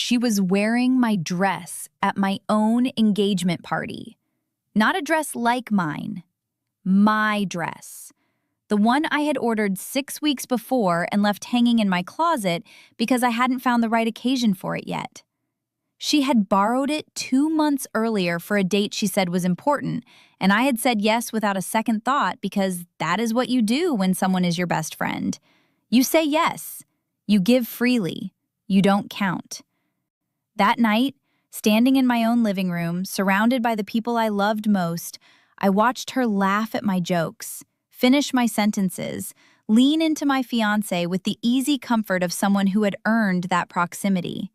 She was wearing my dress at my own engagement party. Not a dress like mine, my dress. The one I had ordered 6 weeks before and left hanging in my closet because I hadn't found the right occasion for it yet. She had borrowed it 2 months earlier for a date she said was important, and I had said yes without a second thought because that is what you do when someone is your best friend. You say yes. You give freely. You don't count. That night, standing in my own living room, surrounded by the people I loved most, I watched her laugh at my jokes, finish my sentences, lean into my fiancé with the easy comfort of someone who had earned that proximity.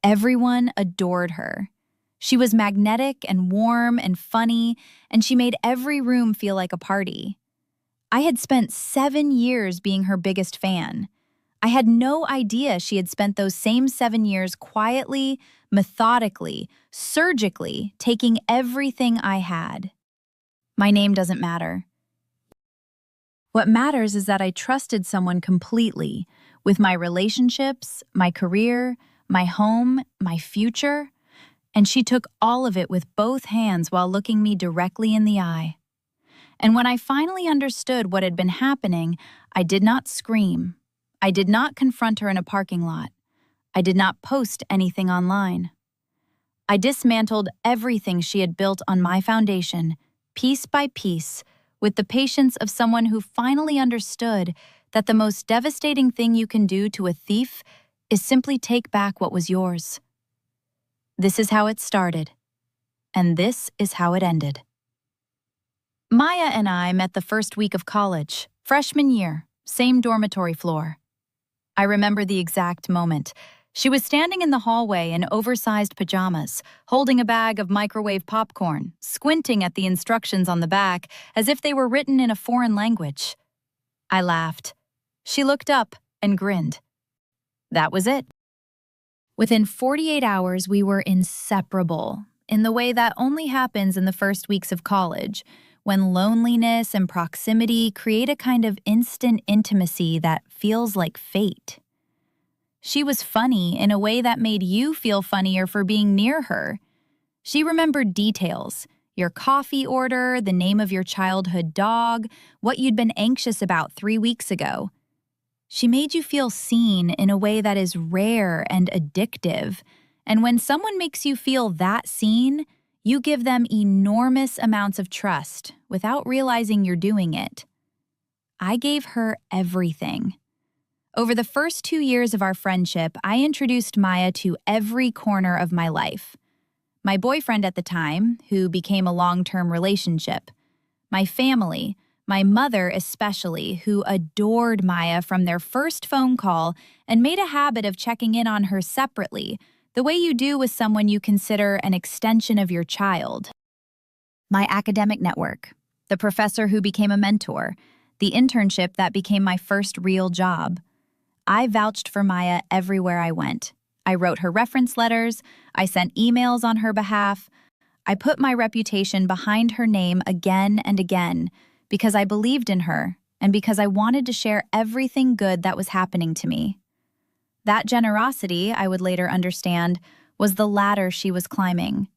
Everyone adored her. She was magnetic and warm and funny, and she made every room feel like a party. I had spent 7 years being her biggest fan. I had no idea she had spent those same 7 years quietly, methodically, surgically taking everything I had. My name doesn't matter. What matters is that I trusted someone completely, with my relationships, my career, my home, my future, and she took all of it with both hands while looking me directly in the eye. And when I finally understood what had been happening, I did not scream. I did not confront her in a parking lot. I did not post anything online. I dismantled everything she had built on my foundation, piece by piece, with the patience of someone who finally understood that the most devastating thing you can do to a thief is simply take back what was yours. This is how it started, and this is how it ended. Maya and I met the first week of college, freshman year, same dormitory floor. I remember the exact moment. She was standing in the hallway in oversized pajamas, holding a bag of microwave popcorn, squinting at the instructions on the back as if they were written in a foreign language. I laughed. She looked up and grinned. That was it. Within 48 hours, we were inseparable, in the way that only happens in the first weeks of college, when loneliness and proximity create a kind of instant intimacy that feels like fate. She was funny in a way that made you feel funnier for being near her. She remembered details, your coffee order, the name of your childhood dog, what you'd been anxious about 3 weeks ago. She made you feel seen in a way that is rare and addictive, and when someone makes you feel that seen, you give them enormous amounts of trust without realizing you're doing it. I gave her everything. Over the first 2 years of our friendship, I introduced Maya to every corner of my life. My boyfriend at the time, who became a long-term relationship. My family, my mother especially, who adored Maya from their first phone call and made a habit of checking in on her separately, the way you do with someone you consider an extension of your child. My academic network, the professor who became a mentor, the internship that became my first real job. I vouched for Maya everywhere I went. I wrote her reference letters, I sent emails on her behalf. I put my reputation behind her name again and again because I believed in her and because I wanted to share everything good that was happening to me. That generosity, I would later understand, was the ladder she was climbing.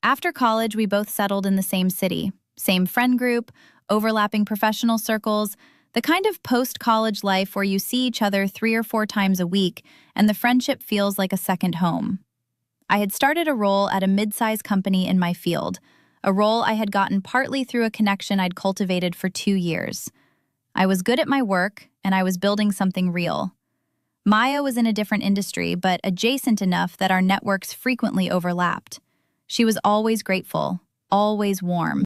After college, we both settled in the same city, same friend group, overlapping professional circles, the kind of post-college life where you see each other 3 or 4 times a week and the friendship feels like a second home. I had started a role at a mid-sized company in my field, a role I had gotten partly through a connection I'd cultivated for 2 years. I was good at my work, and I was building something real. Maya was in a different industry, but adjacent enough that our networks frequently overlapped. She was always grateful, always warm.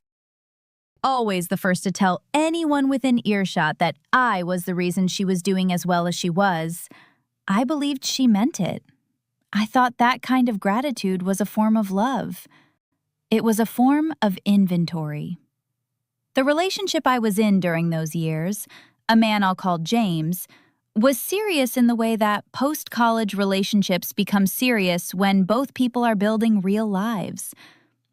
Always the first to tell anyone within earshot that I was the reason she was doing as well as she was. I believed she meant it. I thought that kind of gratitude was a form of love. It was a form of inventory. The relationship I was in during those years, a man I'll call James, was serious in the way that post-college relationships become serious when both people are building real lives.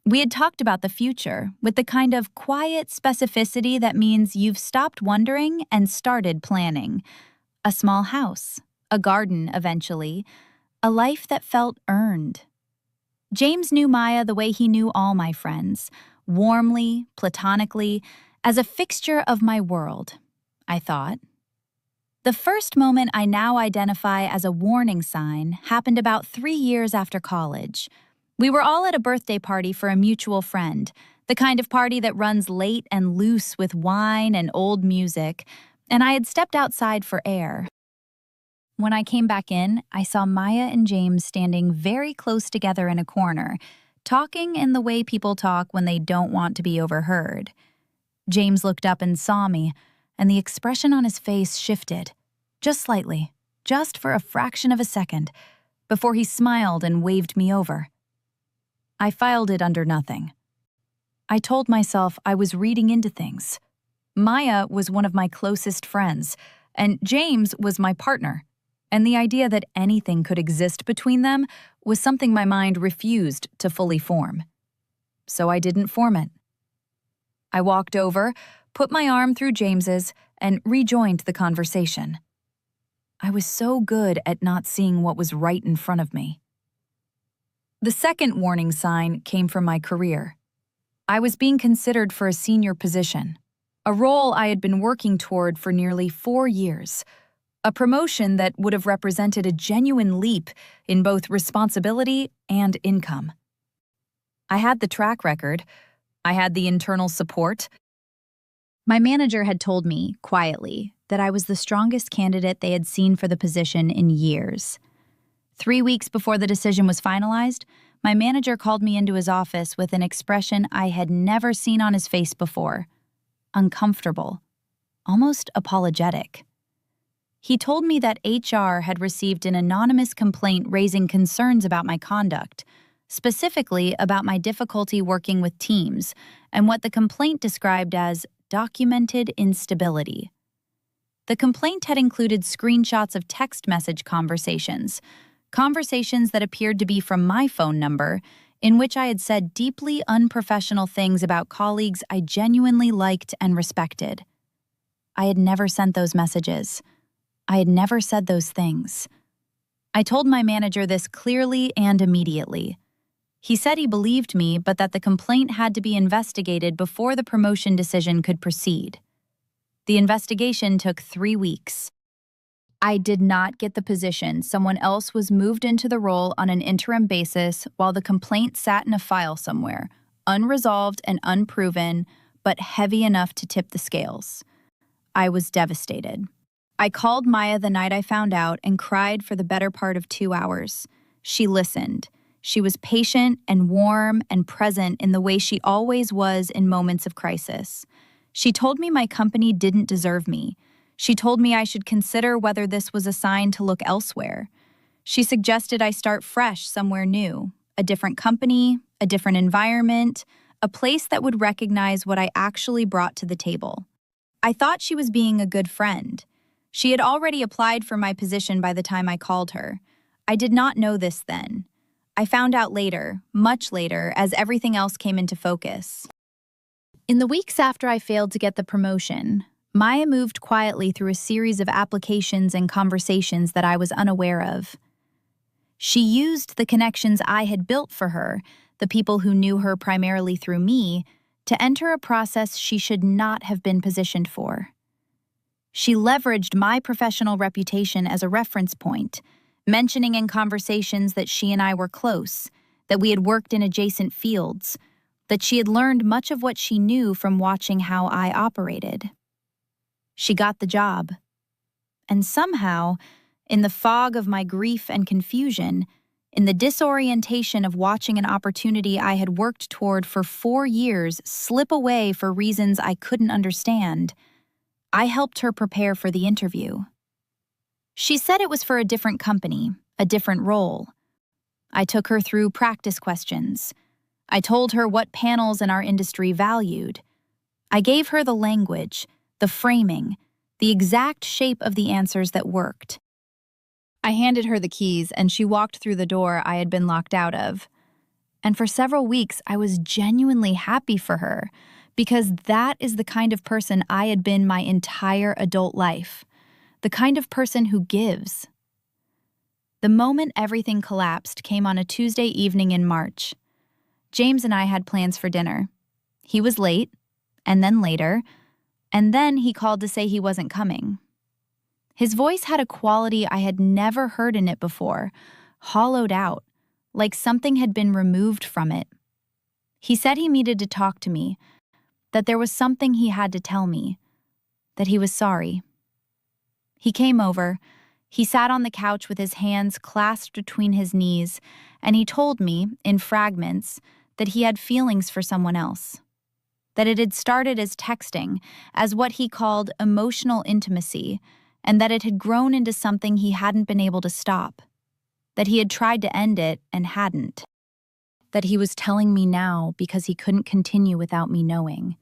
We had talked about the future with the kind of quiet specificity that means you've stopped wondering and started planning. A small house, a garden eventually, a life that felt earned. James knew Maya the way he knew all my friends, warmly, platonically, as a fixture of my world, I thought. The first moment I now identify as a warning sign happened about 3 years after college. We were all at a birthday party for a mutual friend, the kind of party that runs late and loose with wine and old music, and I had stepped outside for air. When I came back in, I saw Maya and James standing very close together in a corner, talking in the way people talk when they don't want to be overheard. James looked up and saw me, and the expression on his face shifted, just slightly, just for a fraction of a second, before he smiled and waved me over. I filed it under nothing. I told myself I was reading into things. Maya was one of my closest friends, and James was my partner, and the idea that anything could exist between them was something my mind refused to fully form. So I didn't form it. I walked over, put my arm through James's, and rejoined the conversation. I was so good at not seeing what was right in front of me. The second warning sign came from my career. I was being considered for a senior position, a role I had been working toward for nearly 4 years, a promotion that would have represented a genuine leap in both responsibility and income. I had the track record. I had the internal support. My manager had told me, quietly, that I was the strongest candidate they had seen for the position in years. 3 weeks before the decision was finalized, my manager called me into his office with an expression I had never seen on his face before: uncomfortable, almost apologetic. He told me that HR had received an anonymous complaint raising concerns about my conduct, specifically about my difficulty working with teams, and what the complaint described as documented instability. The complaint had included screenshots of text message conversations that appeared to be from my phone number, in which I had said deeply unprofessional things about colleagues I genuinely liked and respected. I had never sent those messages. I had never said those things. I told my manager this clearly and immediately. He said he believed me, but that the complaint had to be investigated before the promotion decision could proceed. The investigation took 3 weeks. I did not get the position. Someone else was moved into the role on an interim basis while the complaint sat in a file somewhere, unresolved and unproven, but heavy enough to tip the scales. I was devastated. I called Maya the night I found out and cried for the better part of 2 hours. She listened. She was patient and warm and present in the way she always was in moments of crisis. She told me my company didn't deserve me. She told me I should consider whether this was a sign to look elsewhere. She suggested I start fresh somewhere new, a different company, a different environment, a place that would recognize what I actually brought to the table. I thought she was being a good friend. She had already applied for my position by the time I called her. I did not know this then. I found out later, much later, as everything else came into focus. In the weeks after I failed to get the promotion, Maya moved quietly through a series of applications and conversations that I was unaware of. She used the connections I had built for her, the people who knew her primarily through me, to enter a process she should not have been positioned for. She leveraged my professional reputation as a reference point, mentioning in conversations that she and I were close, that we had worked in adjacent fields, that she had learned much of what she knew from watching how I operated. She got the job. And somehow, in the fog of my grief and confusion, in the disorientation of watching an opportunity I had worked toward for 4 years slip away for reasons I couldn't understand, I helped her prepare for the interview. She said it was for a different company, a different role. I took her through practice questions. I told her what panels in our industry valued. I gave her the language, the framing, the exact shape of the answers that worked. I handed her the keys and she walked through the door I had been locked out of. And for several weeks, I was genuinely happy for her, because that is the kind of person I had been my entire adult life, the kind of person who gives. The moment everything collapsed came on a Tuesday evening in March. James and I had plans for dinner. He was late, and then later, and then he called to say he wasn't coming. His voice had a quality I had never heard in it before, hollowed out, like something had been removed from it. He said he needed to talk to me, that there was something he had to tell me, that he was sorry. He came over. He sat on the couch with his hands clasped between his knees, and he told me, in fragments, that he had feelings for someone else. That it had started as texting, as what he called emotional intimacy, and that it had grown into something he hadn't been able to stop. That he had tried to end it and hadn't. That he was telling me now because he couldn't continue without me knowing.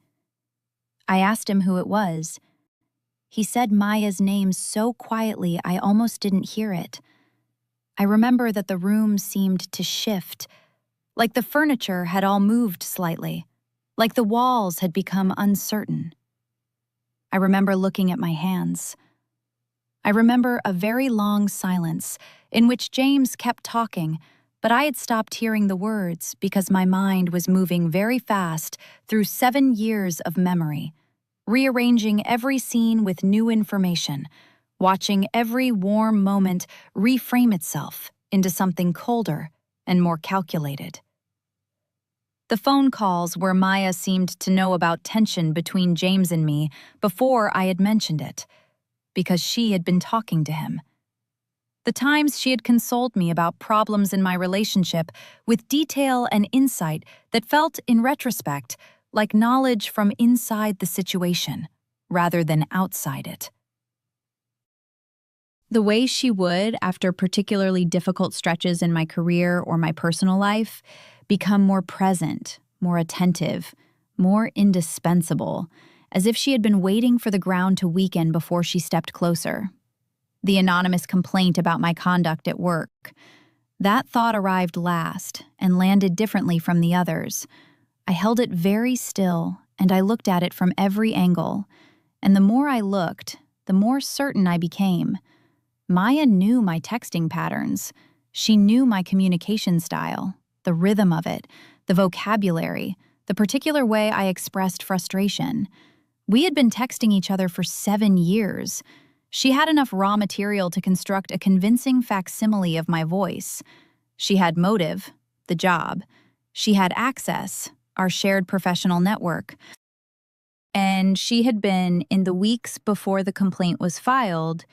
I asked him who it was. He said Maya's name so quietly I almost didn't hear it. I remember that the room seemed to shift, like the furniture had all moved slightly, like the walls had become uncertain. I remember looking at my hands. I remember a very long silence in which James kept talking, but I had stopped hearing the words because my mind was moving very fast through 7 years of memory, rearranging every scene with new information, watching every warm moment reframe itself into something colder and more calculated. The phone calls where Maya seemed to know about tension between James and me before I had mentioned it, because she had been talking to him. The times she had consoled me about problems in my relationship with detail and insight that felt, in retrospect, like knowledge from inside the situation, rather than outside it. The way she would, after particularly difficult stretches in my career or my personal life, become more present, more attentive, more indispensable, as if she had been waiting for the ground to weaken before she stepped closer. The anonymous complaint about my conduct at work. That thought arrived last and landed differently from the others. I held it very still, and I looked at it from every angle. And the more I looked, the more certain I became. Maya knew my texting patterns. She knew my communication style, the rhythm of it, the vocabulary, the particular way I expressed frustration. We had been texting each other for 7 years. She had enough raw material to construct a convincing facsimile of my voice. She had motive, the job. She had access, our shared professional network. And she had been, in the weeks before the complaint was filed,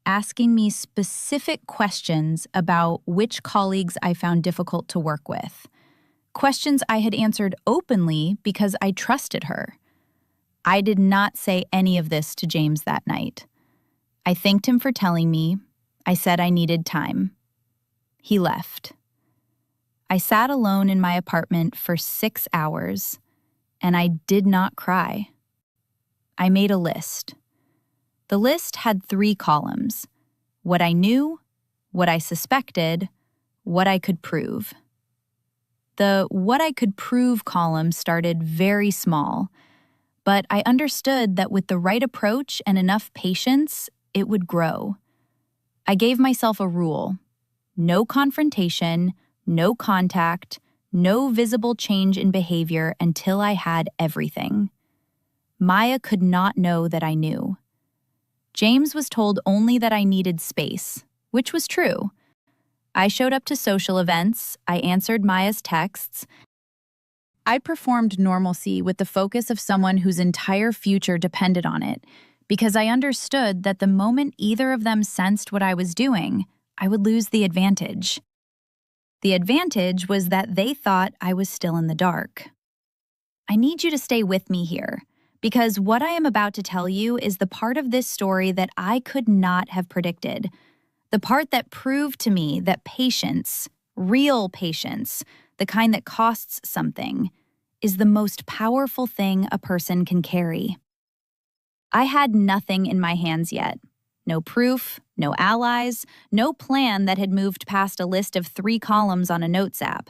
asking me specific questions about which colleagues I found difficult to work with. Questions I had answered openly because I trusted her. I did not say any of this to James that night. I thanked him for telling me. I said I needed time. He left. I sat alone in my apartment for 6 hours, and I did not cry. I made a list. The list had 3 columns: what I knew, what I suspected, what I could prove. The what I could prove column started very small, but I understood that with the right approach and enough patience, it would grow. I gave myself a rule: no confrontation, no contact, no visible change in behavior until I had everything. Maya could not know that I knew. James was told only that I needed space, which was true. I showed up to social events, I answered Maya's texts. I performed normalcy with the focus of someone whose entire future depended on it, because I understood that the moment either of them sensed what I was doing, I would lose the advantage. The advantage was that they thought I was still in the dark. I need you to stay with me here, because what I am about to tell you is the part of this story that I could not have predicted. The part that proved to me that patience, real patience, the kind that costs something, is the most powerful thing a person can carry. I had nothing in my hands yet. No proof, no allies, no plan that had moved past a list of 3 columns on a notes app.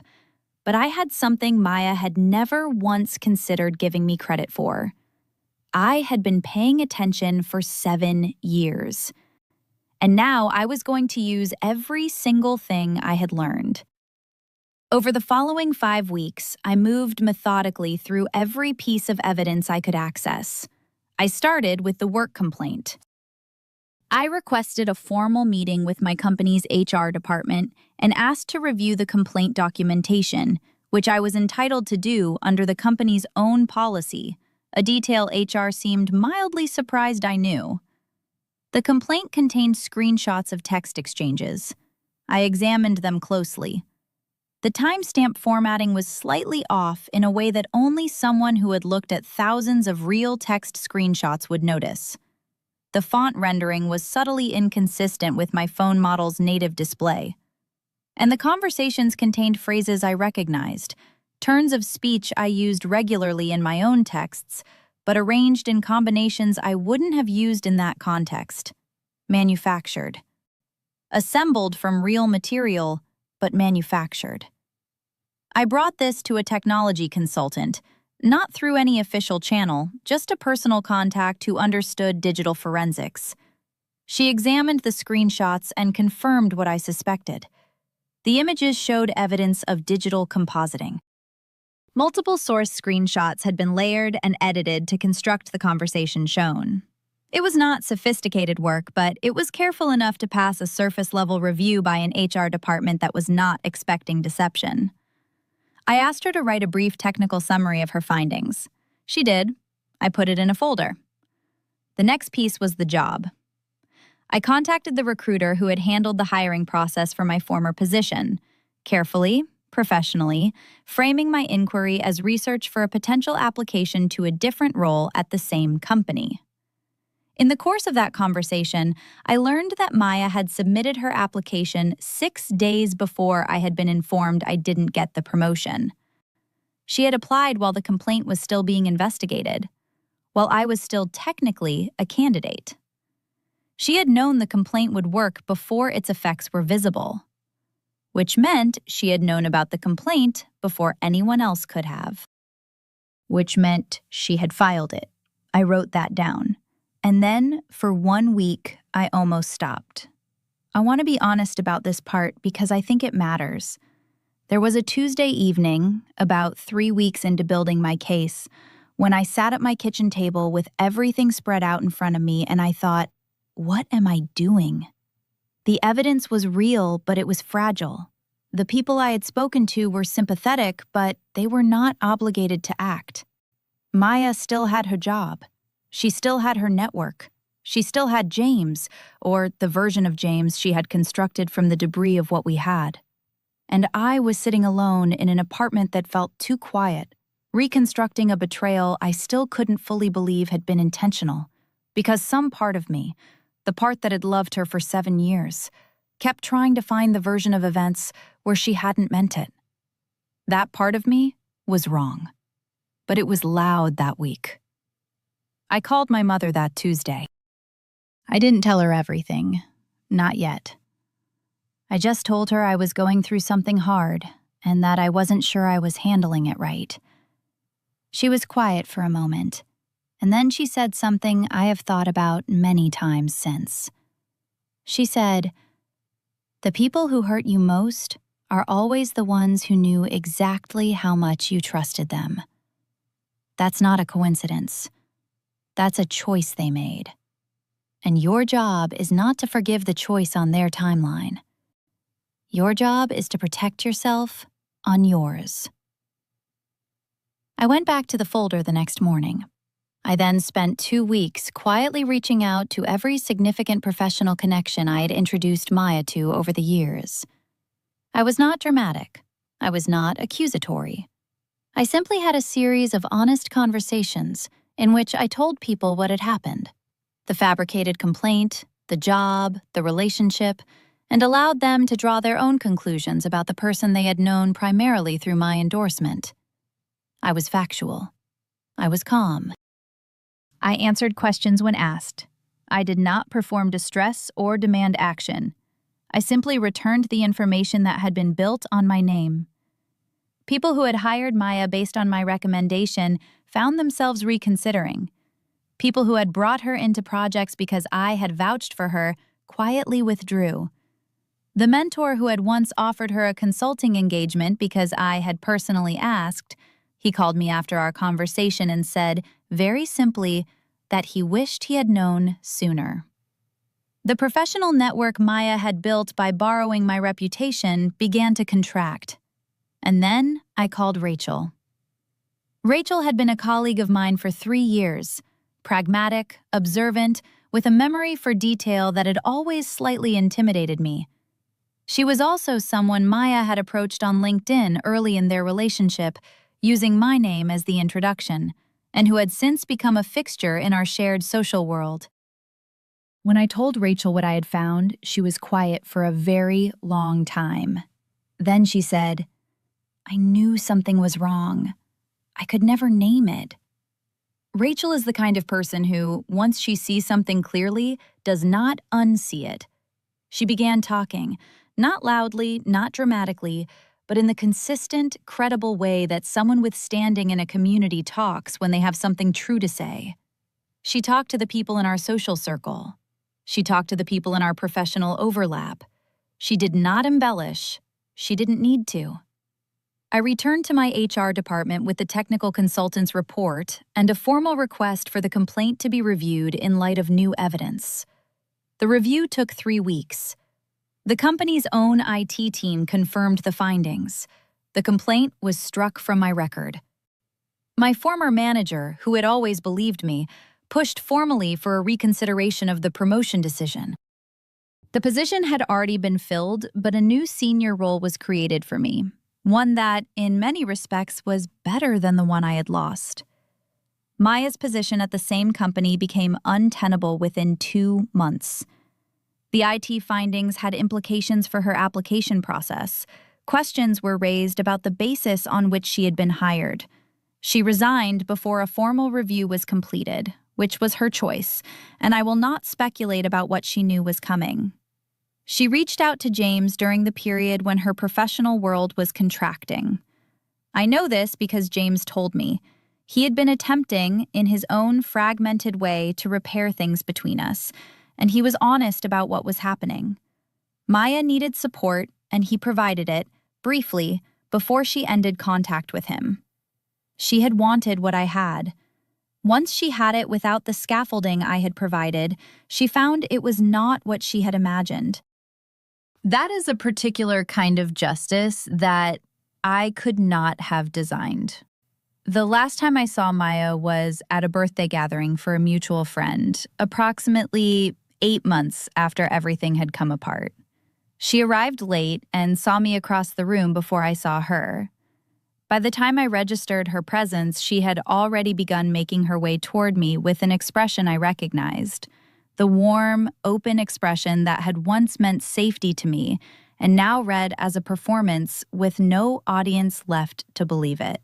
But I had something Maya had never once considered giving me credit for. I had been paying attention for 7 years. and now I was going to use every single thing I had learned. Over the following 5 weeks, I moved methodically through every piece of evidence I could access. I started with the work complaint. I requested a formal meeting with my company's HR department and asked to review the complaint documentation, which I was entitled to do under the company's own policy, a detail HR seemed mildly surprised I knew. The complaint contained screenshots of text exchanges. I examined them closely. The timestamp formatting was slightly off in a way that only someone who had looked at thousands of real text screenshots would notice. The font rendering was subtly inconsistent with my phone model's native display. And the conversations contained phrases I recognized, turns of speech I used regularly in my own texts, but arranged in combinations I wouldn't have used in that context. Manufactured. Assembled from real material, but manufactured. I brought this to a technology consultant, not through any official channel, just a personal contact who understood digital forensics. She examined the screenshots and confirmed what I suspected. The images showed evidence of digital compositing. Multiple source screenshots had been layered and edited to construct the conversation shown. It was not sophisticated work, but it was careful enough to pass a surface-level review by an HR department that was not expecting deception. I asked her to write a brief technical summary of her findings. She did. I put it in a folder. The next piece was the job. I contacted the recruiter who had handled the hiring process for my former position, carefully, professionally, framing my inquiry as research for a potential application to a different role at the same company. In the course of that conversation, I learned that Maya had submitted her application 6 days before I had been informed I didn't get the promotion. She had applied while the complaint was still being investigated, while I was still technically a candidate. She had known the complaint would work before its effects were visible, which meant she had known about the complaint before anyone else could have. Which meant she had filed it. I wrote that down. And then, for 1 week, I almost stopped. I want to be honest about this part because I think it matters. There was a Tuesday evening, about 3 weeks into building my case, when I sat at my kitchen table with everything spread out in front of me and I thought, what am I doing? The evidence was real, but it was fragile. The people I had spoken to were sympathetic, but they were not obligated to act. Maya still had her job. She still had her network. She still had James, or the version of James she had constructed from the debris of what we had. And I was sitting alone in an apartment that felt too quiet, reconstructing a betrayal I still couldn't fully believe had been intentional, because some part of me, the part that had loved her for 7 years, kept trying to find the version of events where she hadn't meant it. That part of me was wrong, but it was loud that week. I called my mother that Tuesday. I didn't tell her everything, not yet. I just told her I was going through something hard and that I wasn't sure I was handling it right. She was quiet for a moment, and then she said something I have thought about many times since. She said, "The people who hurt you most are always the ones who knew exactly how much you trusted them. That's not a coincidence. That's a choice they made. And your job is not to forgive the choice on their timeline. Your job is to protect yourself on yours." I went back to the folder the next morning. I then spent 2 weeks quietly reaching out to every significant professional connection I had introduced Maya to over the years. I was not dramatic. I was not accusatory. I simply had a series of honest conversations in which I told people what had happened, the fabricated complaint, the job, the relationship, and allowed them to draw their own conclusions about the person they had known primarily through my endorsement. I was factual. I was calm. I answered questions when asked. I did not perform distress or demand action. I simply returned the information that had been built on my name. People who had hired Maya based on my recommendation found themselves reconsidering. People who had brought her into projects because I had vouched for her quietly withdrew. The mentor who had once offered her a consulting engagement because I had personally asked, he called me after our conversation and said, very simply, that he wished he had known sooner. The professional network Maya had built by borrowing my reputation began to contract. And then I called Rachel. Rachel had been a colleague of mine for 3 years, pragmatic, observant, with a memory for detail that had always slightly intimidated me. She was also someone Maya had approached on LinkedIn early in their relationship, using my name as the introduction, and who had since become a fixture in our shared social world. When I told Rachel what I had found, she was quiet for a very long time. Then she said, "I knew something was wrong. I could never name it." Rachel is the kind of person who, once she sees something clearly, does not unsee it. She began talking, not loudly, not dramatically, but in the consistent, credible way that someone with standing in a community talks when they have something true to say. She talked to the people in our social circle. She talked to the people in our professional overlap. She did not embellish. She didn't need to. I returned to my HR department with the technical consultant's report and a formal request for the complaint to be reviewed in light of new evidence. The review took 3 weeks. The company's own IT team confirmed the findings. The complaint was struck from my record. My former manager, who had always believed me, pushed formally for a reconsideration of the promotion decision. The position had already been filled, but a new senior role was created for me, one that, in many respects, was better than the one I had lost. Maya's position at the same company became untenable within 2 months. The IT findings had implications for her application process. Questions were raised about the basis on which she had been hired. She resigned before a formal review was completed, which was her choice, and I will not speculate about what she knew was coming. She reached out to James during the period when her professional world was contracting. I know this because James told me. He had been attempting, in his own fragmented way, to repair things between us, and he was honest about what was happening. Maya needed support, and he provided it, briefly, before she ended contact with him. She had wanted what I had. Once she had it without the scaffolding I had provided, she found it was not what she had imagined. That is a particular kind of justice that I could not have designed. The last time I saw Maya was at a birthday gathering for a mutual friend, approximately 8 months after everything had come apart. She arrived late and saw me across the room before I saw her. By the time I registered her presence, she had already begun making her way toward me with an expression I recognized. The warm, open expression that had once meant safety to me and now read as a performance with no audience left to believe it.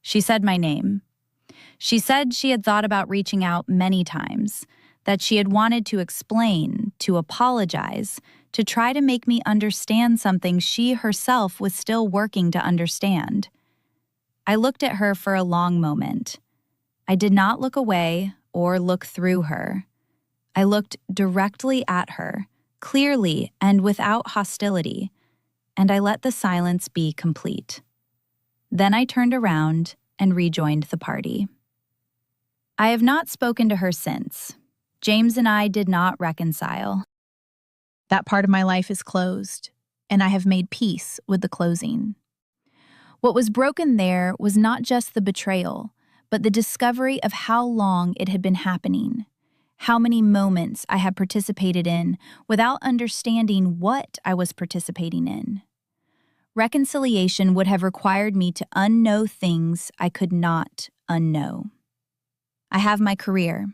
She said my name. She said she had thought about reaching out many times, that she had wanted to explain, to apologize, to try to make me understand something she herself was still working to understand. I looked at her for a long moment. I did not look away or look through her. I looked directly at her, clearly and without hostility, and I let the silence be complete. Then I turned around and rejoined the party. I have not spoken to her since. James and I did not reconcile. That part of my life is closed, and I have made peace with the closing. What was broken there was not just the betrayal, but the discovery of how long it had been happening, how many moments I had participated in without understanding what I was participating in. Reconciliation would have required me to unknow things I could not unknow. I have my career.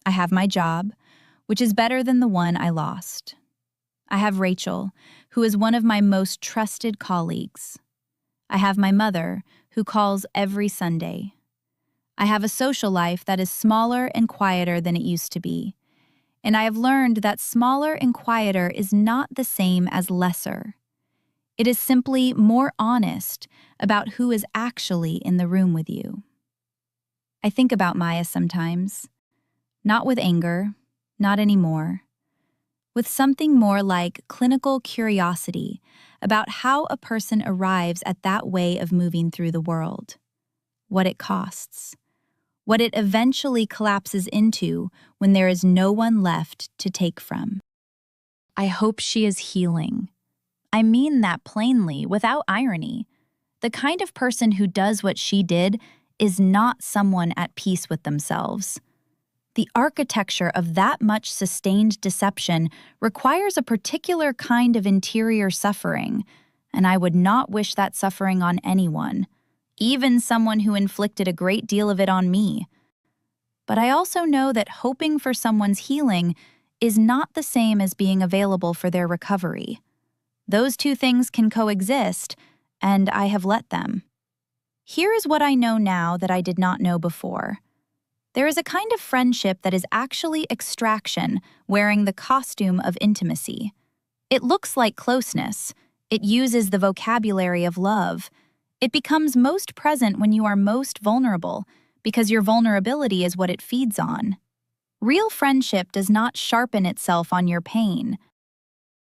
I have my job, which is better than the one I lost. I have Rachel, who is one of my most trusted colleagues. I have my mother, who calls every Sunday. I have a social life that is smaller and quieter than it used to be, and I have learned that smaller and quieter is not the same as lesser. It is simply more honest about who is actually in the room with you. I think about Maya sometimes, not with anger, not anymore. with something more like clinical curiosity about how a person arrives at that way of moving through the world, what it costs, what it eventually collapses into when there is no one left to take from. I hope she is healing. I mean that plainly, without irony. The kind of person who does what she did is not someone at peace with themselves. The architecture of that much sustained deception requires a particular kind of interior suffering, and I would not wish that suffering on anyone, even someone who inflicted a great deal of it on me. But I also know that hoping for someone's healing is not the same as being available for their recovery. Those two things can coexist, and I have let them. Here is what I know now that I did not know before. There is a kind of friendship that is actually extraction wearing the costume of intimacy. It looks like closeness. It uses the vocabulary of love. It becomes most present when you are most vulnerable, because your vulnerability is what it feeds on. Real friendship does not sharpen itself on your pain.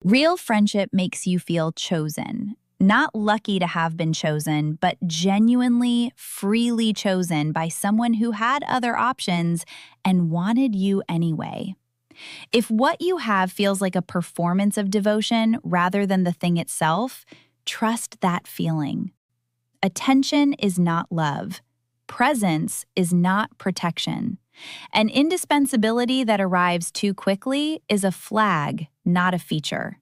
Real friendship makes you feel chosen. Not lucky to have been chosen, but genuinely, freely chosen by someone who had other options and wanted you anyway. If what you have feels like a performance of devotion rather than the thing itself, trust that feeling. Attention is not love. Presence is not protection. An indispensability that arrives too quickly is a flag, not a feature.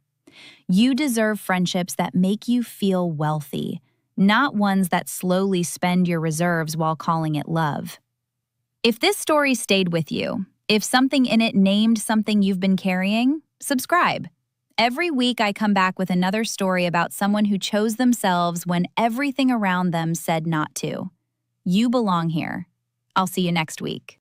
You deserve friendships that make you feel wealthy, not ones that slowly spend your reserves while calling it love. If this story stayed with you, if something in it named something you've been carrying, subscribe. Every week I come back with another story about someone who chose themselves when everything around them said not to. You belong here. I'll see you next week.